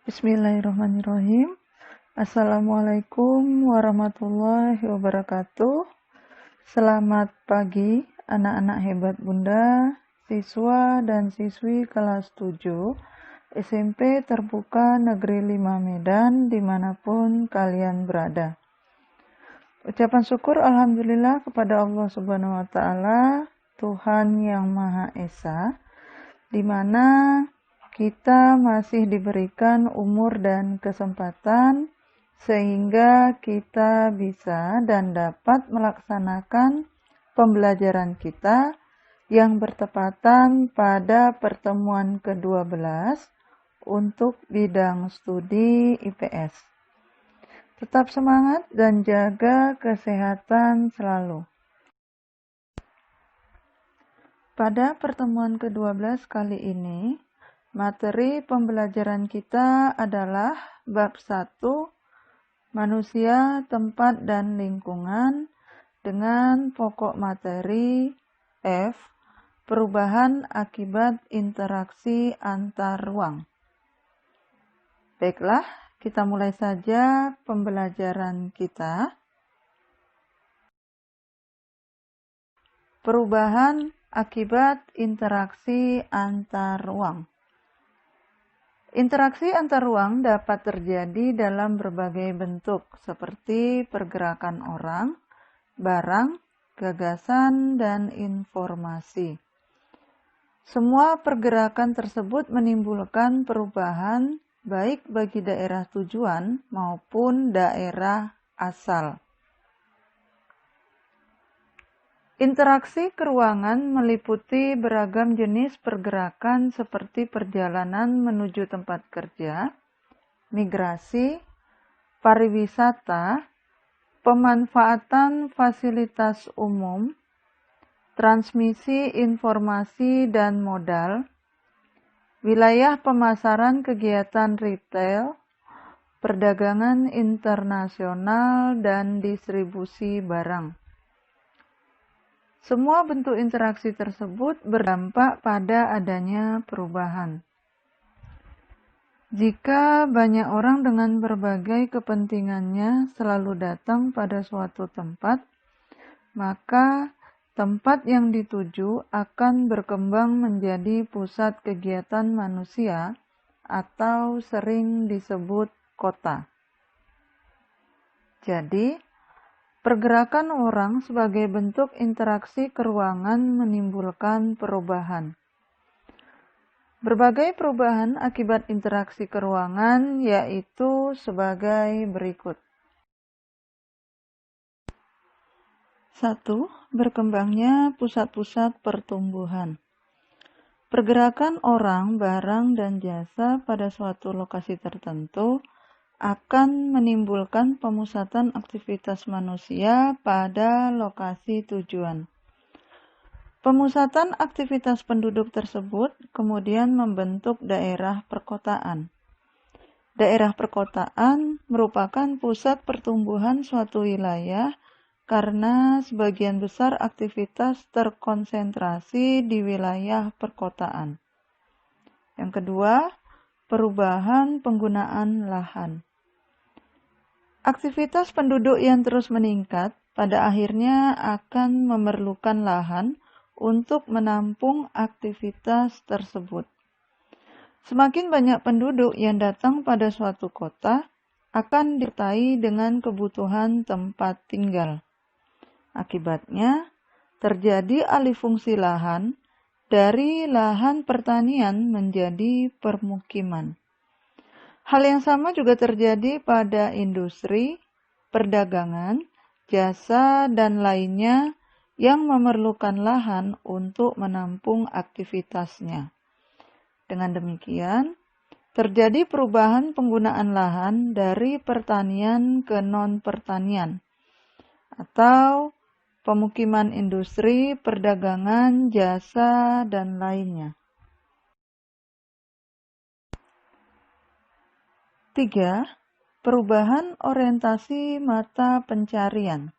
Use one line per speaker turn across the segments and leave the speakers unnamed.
Bismillahirrahmanirrahim. Assalamualaikum warahmatullahi wabarakatuh. Selamat pagi anak-anak hebat Bunda, siswa dan siswi kelas 7 SMP Terbuka Negeri 5 Medan dimanapun kalian berada. Ucapan syukur Alhamdulillah kepada Allah Subhanahu wa Ta'ala, Tuhan yang Maha Esa, di mana kita masih diberikan umur dan kesempatan sehingga kita bisa dan dapat melaksanakan pembelajaran kita yang bertepatan pada pertemuan ke-12 untuk bidang studi IPS. Tetap semangat dan jaga kesehatan selalu. Pada pertemuan ke-12 kali ini, materi pembelajaran kita adalah bab 1, manusia, tempat, dan lingkungan, dengan pokok materi F, perubahan akibat interaksi antar ruang. Baiklah, kita mulai saja pembelajaran kita. Perubahan akibat interaksi antar ruang. Interaksi antar ruang dapat terjadi dalam berbagai bentuk, seperti pergerakan orang, barang, gagasan, dan informasi. Semua pergerakan tersebut menimbulkan perubahan baik bagi daerah tujuan maupun daerah asal. Interaksi keruangan meliputi beragam jenis pergerakan seperti perjalanan menuju tempat kerja, migrasi, pariwisata, pemanfaatan fasilitas umum, transmisi informasi dan modal, wilayah pemasaran kegiatan retail, perdagangan internasional, dan distribusi barang. Semua bentuk interaksi tersebut berdampak pada adanya perubahan. Jika banyak orang dengan berbagai kepentingannya selalu datang pada suatu tempat, maka tempat yang dituju akan berkembang menjadi pusat kegiatan manusia atau sering disebut kota. Jadi, pergerakan orang sebagai bentuk interaksi keruangan menimbulkan perubahan. Berbagai perubahan akibat interaksi keruangan yaitu sebagai berikut. 1. Berkembangnya pusat-pusat pertumbuhan. Pergerakan orang, barang, dan jasa pada suatu lokasi tertentu akan menimbulkan pemusatan aktivitas manusia pada lokasi tujuan. Pemusatan aktivitas penduduk tersebut kemudian membentuk daerah perkotaan. Daerah perkotaan merupakan pusat pertumbuhan suatu wilayah karena sebagian besar aktivitas terkonsentrasi di wilayah perkotaan. Yang kedua, perubahan penggunaan lahan. Aktivitas penduduk yang terus meningkat pada akhirnya akan memerlukan lahan untuk menampung aktivitas tersebut. Semakin banyak penduduk yang datang pada suatu kota akan disertai dengan kebutuhan tempat tinggal. Akibatnya, terjadi alih fungsi lahan dari lahan pertanian menjadi permukiman. Hal yang sama juga terjadi pada industri, perdagangan, jasa, dan lainnya yang memerlukan lahan untuk menampung aktivitasnya. Dengan demikian, terjadi perubahan penggunaan lahan dari pertanian ke non-pertanian, atau pemukiman industri, perdagangan, jasa, dan lainnya. 3. Perubahan orientasi mata pencarian.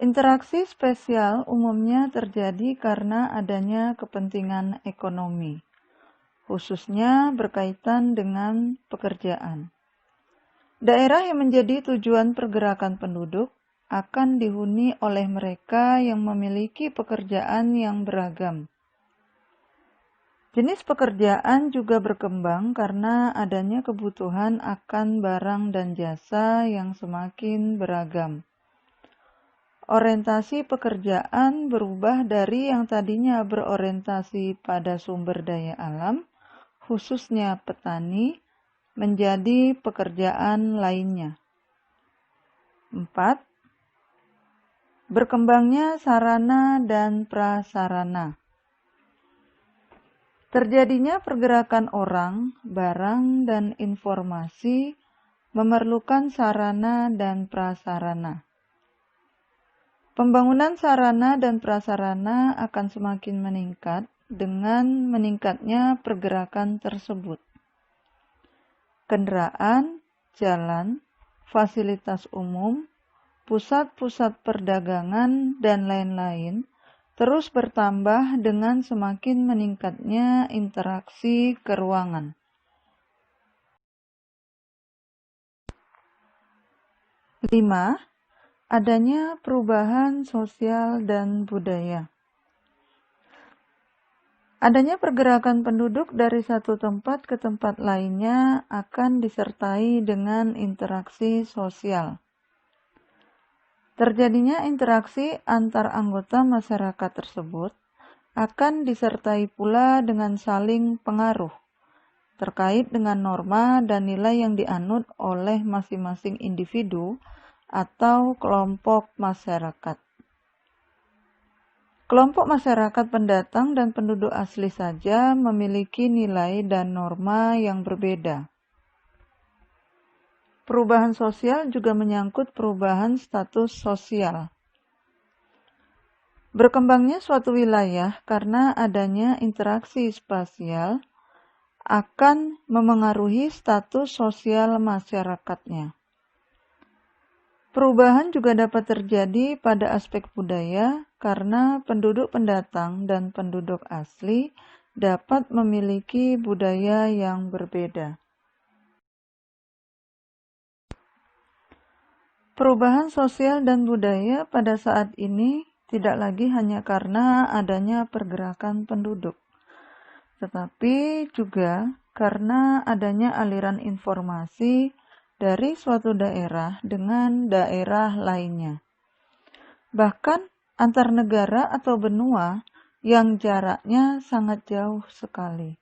Interaksi spesial umumnya terjadi karena adanya kepentingan ekonomi. khususnya berkaitan dengan pekerjaan. Daerah yang menjadi tujuan pergerakan penduduk akan dihuni oleh mereka yang memiliki pekerjaan yang beragam. Jenis pekerjaan juga berkembang karena adanya kebutuhan akan barang dan jasa yang semakin beragam. Orientasi pekerjaan berubah dari yang tadinya berorientasi pada sumber daya alam, khususnya petani, menjadi pekerjaan lainnya. 4. Berkembangnya sarana dan prasarana. Terjadinya pergerakan orang, barang, dan informasi memerlukan sarana dan prasarana. Pembangunan sarana dan prasarana akan semakin meningkat dengan meningkatnya pergerakan tersebut. Kendaraan, jalan, fasilitas umum, pusat-pusat perdagangan, dan lain-lain terus bertambah dengan semakin meningkatnya interaksi keruangan. 5. Adanya perubahan sosial dan budaya. Adanya pergerakan penduduk dari satu tempat ke tempat lainnya akan disertai dengan interaksi sosial. Terjadinya interaksi antar anggota masyarakat tersebut akan disertai pula dengan saling pengaruh terkait dengan norma dan nilai yang dianut oleh masing-masing individu atau kelompok masyarakat. Kelompok masyarakat pendatang dan penduduk asli saja memiliki nilai dan norma yang berbeda. Perubahan sosial juga menyangkut perubahan status sosial. Berkembangnya suatu wilayah karena adanya interaksi spasial akan memengaruhi status sosial masyarakatnya. Perubahan juga dapat terjadi pada aspek budaya karena penduduk pendatang dan penduduk asli dapat memiliki budaya yang berbeda. Perubahan sosial dan budaya pada saat ini tidak lagi hanya karena adanya pergerakan penduduk, tetapi juga karena adanya aliran informasi dari suatu daerah dengan daerah lainnya. Bahkan antar negara atau benua yang jaraknya sangat jauh sekali.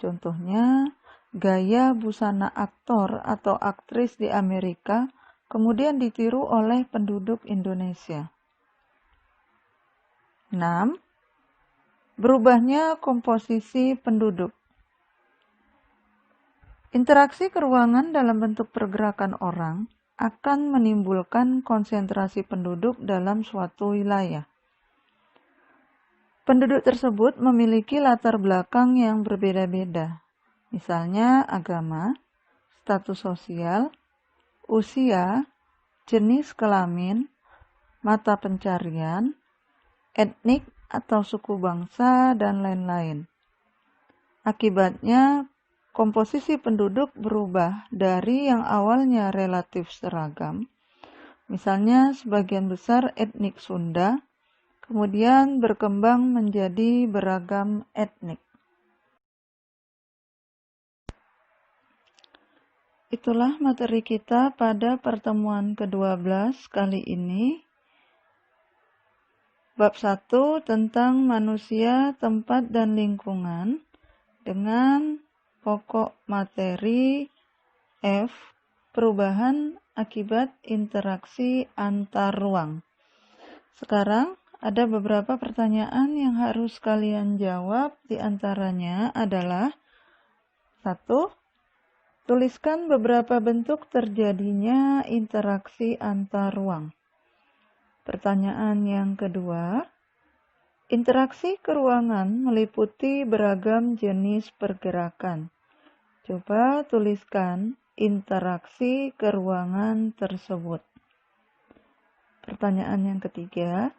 Contohnya, gaya busana aktor atau aktris di Amerika kemudian ditiru oleh penduduk Indonesia. 6. Berubahnya komposisi penduduk. Interaksi keruangan dalam bentuk pergerakan orang akan menimbulkan konsentrasi penduduk dalam suatu wilayah. Penduduk tersebut memiliki latar belakang yang berbeda-beda, misalnya agama, status sosial, usia, jenis kelamin, mata pencarian, etnik atau suku bangsa, dan lain-lain. Akibatnya, komposisi penduduk berubah dari yang awalnya relatif seragam, misalnya sebagian besar etnik Sunda, kemudian berkembang menjadi beragam etnik. Itulah materi kita pada pertemuan ke-12 kali ini. Bab 1 tentang manusia, tempat, dan lingkungan dengan pokok materi F, perubahan akibat interaksi antar ruang. Sekarang ada beberapa pertanyaan yang harus kalian jawab, di antaranya adalah 1. Tuliskan beberapa bentuk terjadinya interaksi antar ruang. Pertanyaan yang kedua, interaksi keruangan meliputi beragam jenis pergerakan. Coba tuliskan interaksi keruangan tersebut. Pertanyaan yang ketiga,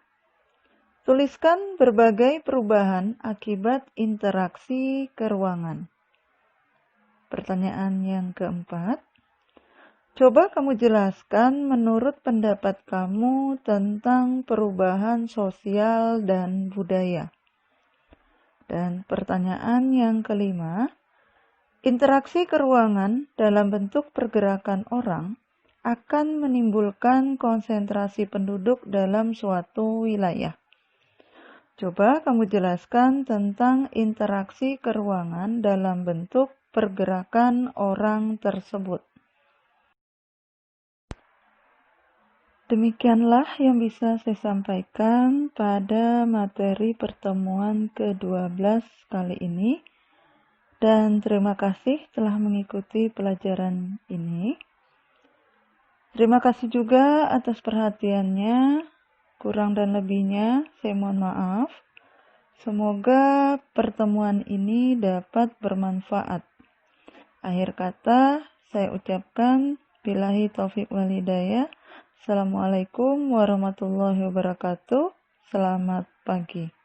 Tuliskan berbagai perubahan akibat interaksi ke ruangan. Pertanyaan yang keempat, coba kamu jelaskan menurut pendapat kamu tentang perubahan sosial dan budaya. Dan pertanyaan yang kelima, interaksi ke ruangan dalam bentuk pergerakan orang akan menimbulkan konsentrasi penduduk dalam suatu wilayah. Coba kamu jelaskan tentang interaksi ke ruangan dalam bentuk pergerakan orang tersebut. Demikianlah yang bisa saya sampaikan pada materi pertemuan ke-12 kali ini. Dan terima kasih telah mengikuti pelajaran ini. Terima kasih juga atas perhatiannya. Kurang dan lebihnya saya mohon maaf. Semoga pertemuan ini dapat bermanfaat. Akhir kata saya ucapkan billahi taufiq wal hidayah. Assalamualaikum warahmatullahi wabarakatuh. Selamat pagi.